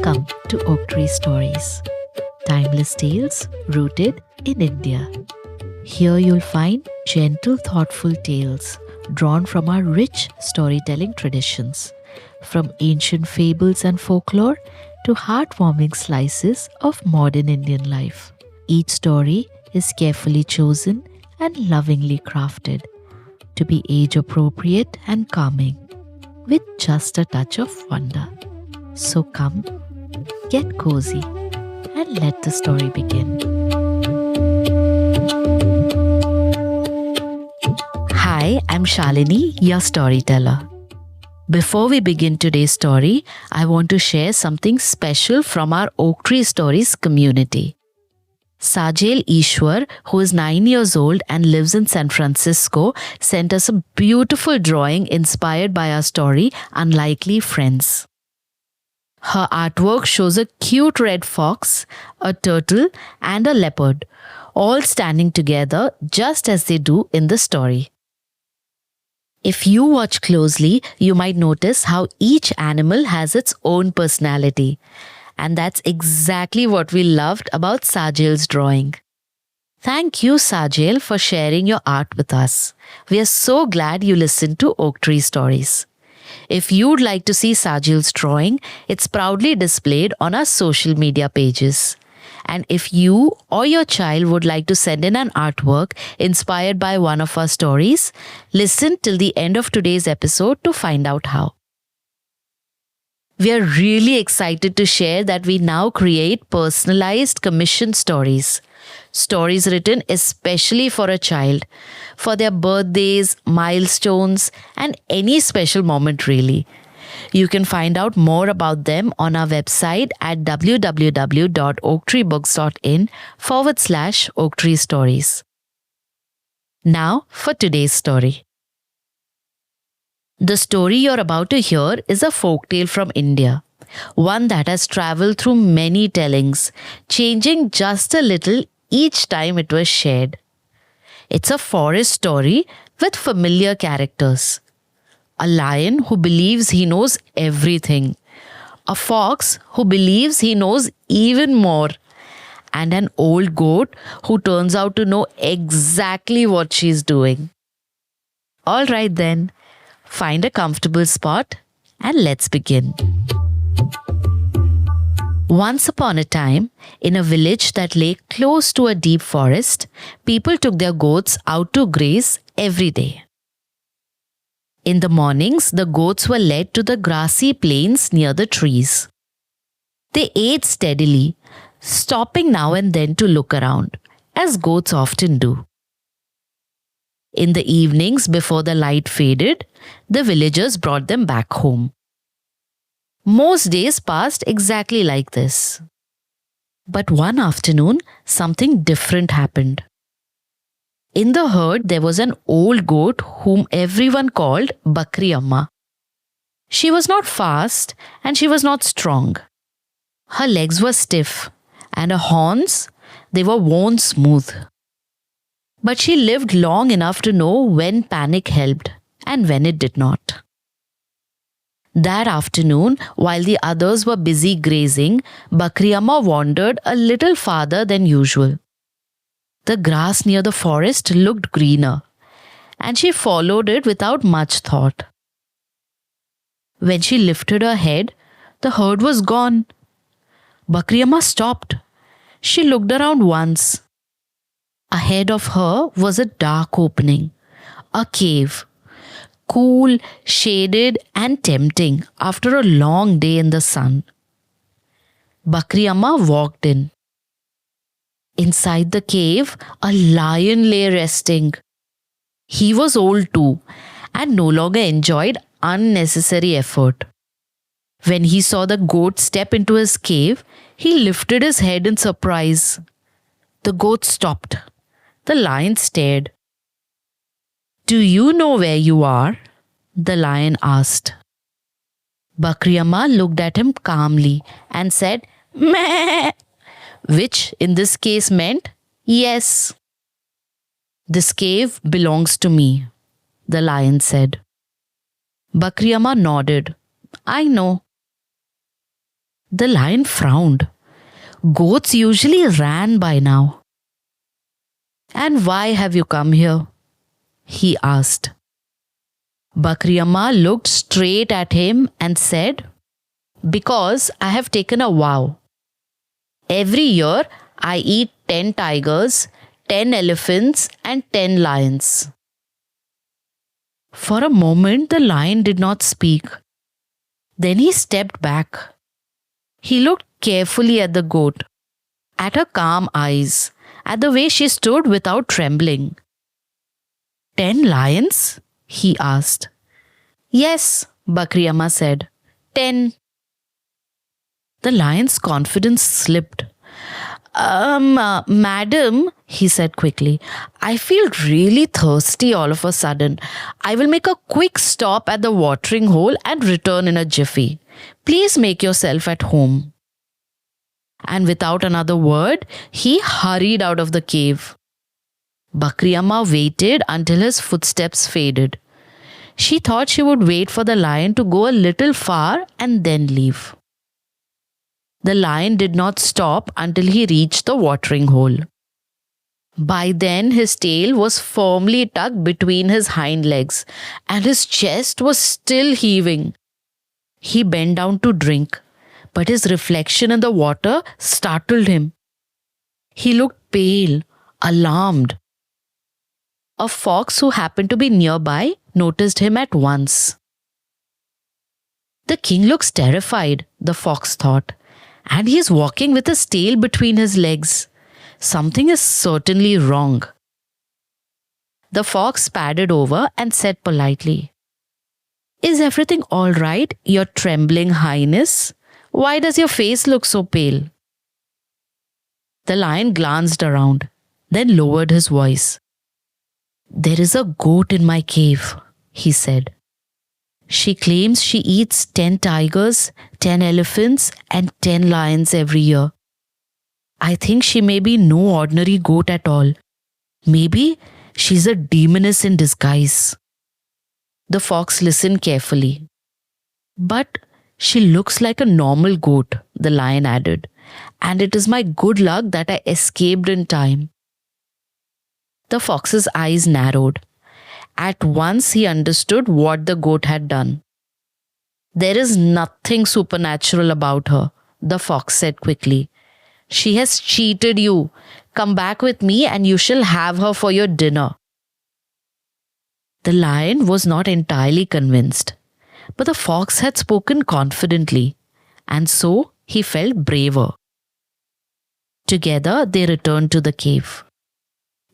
Welcome to Oak Tree Stories, timeless tales rooted in India. Here you'll find gentle, thoughtful tales drawn from our rich storytelling traditions, from ancient fables and folklore to heartwarming slices of modern Indian life. Each story is carefully chosen and lovingly crafted to be age appropriate and calming, with just a touch of wonder. So come, get cozy, and let the story begin. Hi, I'm Shalini, your storyteller. Before we begin today's story, I want to share something special from our Oak Tree Stories community. Sajel Ishwar, who is 9 years old and lives in San Francisco, sent us a beautiful drawing inspired by our story, Unlikely Friends. Her artwork shows a cute red fox, a turtle, and a leopard, all standing together just as they do in the story. If you watch closely, you might notice how each animal has its own personality. And that's exactly what we loved about Sajel's drawing. Thank you, Sajel, for sharing your art with us. We are so glad you listened to Oak Tree Stories. If you'd like to see Sajel's drawing, it's proudly displayed on our social media pages. And if you or your child would like to send in an artwork inspired by one of our stories, listen till the end of today's episode to find out how. We are really excited to share that we now create personalized commission stories. Stories written especially for a child, for their birthdays, milestones, and any special moment really. You can find out more about them on our website at www.oaktreebooks.in/Oak Stories. Now for today's story. The story you're about to hear is a folktale from India, one that has traveled through many tellings, changing just a little each time it was shared. It's a forest story with familiar characters. A lion who believes he knows everything, a fox who believes he knows even more, and an old goat who turns out to know exactly what she's doing. All right then. Find a comfortable spot and let's begin. Once upon a time, in a village that lay close to a deep forest, people took their goats out to graze every day. In the mornings, the goats were led to the grassy plains near the trees. They ate steadily, stopping now and then to look around, as goats often do. In the evenings, before the light faded, the villagers brought them back home. Most days passed exactly like this. But one afternoon, something different happened. In the herd, there was an old goat whom everyone called Bakri Amma. She was not fast and she was not strong. Her legs were stiff and her horns, they were worn smooth. But she lived long enough to know when panic helped and when it did not. That afternoon, while the others were busy grazing, Bakri Amma wandered a little farther than usual. The grass near the forest looked greener, and she followed it without much thought. When she lifted her head, the herd was gone. Bakri Amma stopped. She looked around once. Ahead of her was a dark opening, a cave, cool, shaded and tempting after a long day in the sun. Bakri Amma walked in. Inside the cave, a lion lay resting. He was old too and no longer enjoyed unnecessary effort. When he saw the goat step into his cave, he lifted his head in surprise. The goat stopped. The lion stared. "Do you know where you are?" the lion asked. Bakri Amma looked at him calmly and said, "Meh," which in this case meant, "Yes." "This cave belongs to me," the lion said. Bakri Amma nodded. "I know." The lion frowned. Goats usually ran by now. And why have you come here? He asked. Bakri Amma looked straight at him and said, Because I have taken a vow. Every year I eat 10 tigers, 10 elephants, and 10 lions. For a moment, the lion did not speak. Then he stepped back. He looked carefully at the goat, at her calm eyes, at the way she stood without trembling. 10 lions? He asked. Yes, Bakri Amma said. 10. The lion's confidence slipped. Madam, he said quickly, I feel really thirsty all of a sudden. I will make a quick stop at the watering hole and return in a jiffy. Please make yourself at home. And without another word, he hurried out of the cave. Bakri Amma waited until his footsteps faded. She thought she would wait for the lion to go a little far and then leave. The lion did not stop until he reached the watering hole. By then, his tail was firmly tucked between his hind legs, and his chest was still heaving. He bent down to drink, but his reflection in the water startled him. He looked pale, alarmed. A fox who happened to be nearby noticed him at once. The king looks terrified, the fox thought, and he is walking with his tail between his legs. Something is certainly wrong. The fox padded over and said politely, Is everything all right, your trembling highness? Why does your face look so pale? The lion glanced around, then lowered his voice. There is a goat in my cave, he said. She claims she eats 10 tigers, 10 elephants, and 10 lions every year. I think she may be no ordinary goat at all. Maybe she's a demoness in disguise. The fox listened carefully. But she looks like a normal goat, the lion added, and it is my good luck that I escaped in time. The fox's eyes narrowed. At once he understood what the goat had done. There is nothing supernatural about her, the fox said quickly. She has cheated you. Come back with me and you shall have her for your dinner. The lion was not entirely convinced, but the fox had spoken confidently, and so he felt braver. Together they returned to the cave.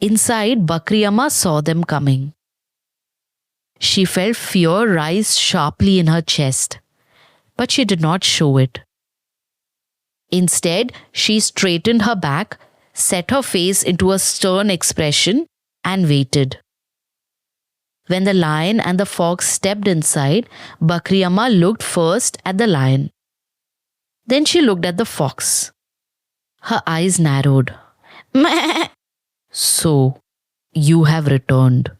Inside, Bakri Amma saw them coming. She felt fear rise sharply in her chest, but she did not show it. Instead, she straightened her back, set her face into a stern expression, and waited. When the lion and the fox stepped inside, Bakri Amma looked first at the lion. Then she looked at the fox. Her eyes narrowed. Meh! So, you have returned.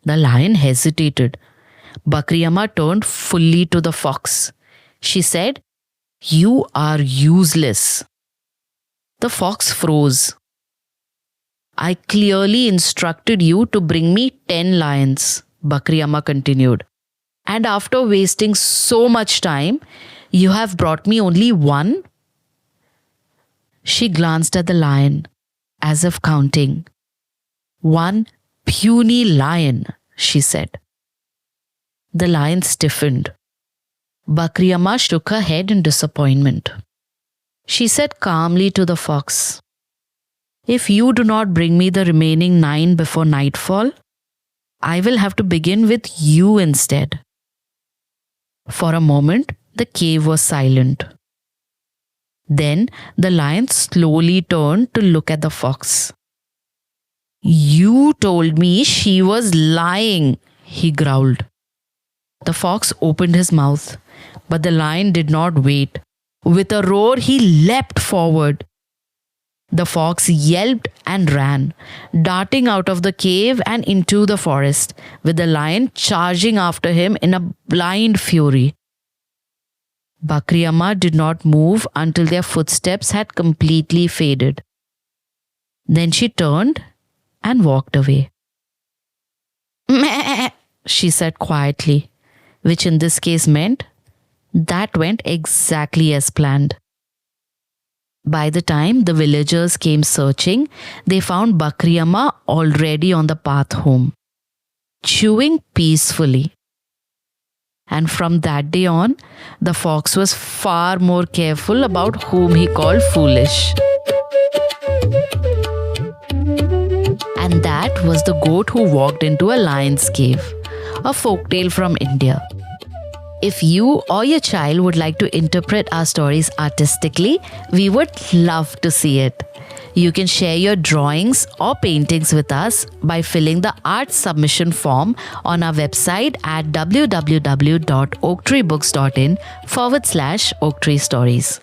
The lion hesitated. Bakri Amma turned fully to the fox. She said, You are useless. The fox froze. I clearly instructed you to bring me 10 lions, Bakri Amma continued. And after wasting so much time, you have brought me only one? She glanced at the lion, as if counting. One puny lion, she said. The lion stiffened. Bakri Amma shook her head in disappointment. She said calmly to the fox, If you do not bring me the remaining 9 before nightfall, I will have to begin with you instead. For a moment, the cave was silent. Then the lion slowly turned to look at the fox. You told me she was lying, he growled. The fox opened his mouth, but the lion did not wait. With a roar, he leapt forward. The fox yelped and ran, darting out of the cave and into the forest, with the lion charging after him in a blind fury. Bakri Amma did not move until their footsteps had completely faded. Then she turned and walked away. Meh, she said quietly, which in this case meant that went exactly as planned. By the time the villagers came searching, they found Bakri Amma already on the path home, chewing peacefully. And from that day on, the fox was far more careful about whom he called foolish. And that was the goat who walked into a lion's cave, a folktale from India. If you or your child would like to interpret our stories artistically, we would love to see it. You can share your drawings or paintings with us by filling the art submission form on our website at www.oaktreebooks.in/Oaktree Stories.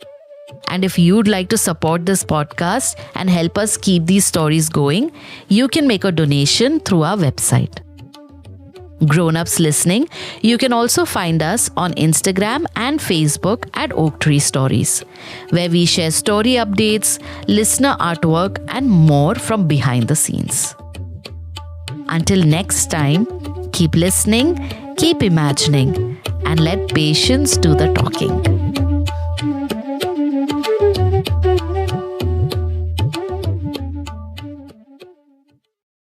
And if you'd like to support this podcast and help us keep these stories going, you can make a donation through our website. Grown-ups listening, you can also find us on Instagram and Facebook at Oaktree Stories, where we share story updates, listener artwork, and more from behind the scenes. Until next time, keep listening, keep imagining, and let patience do the talking.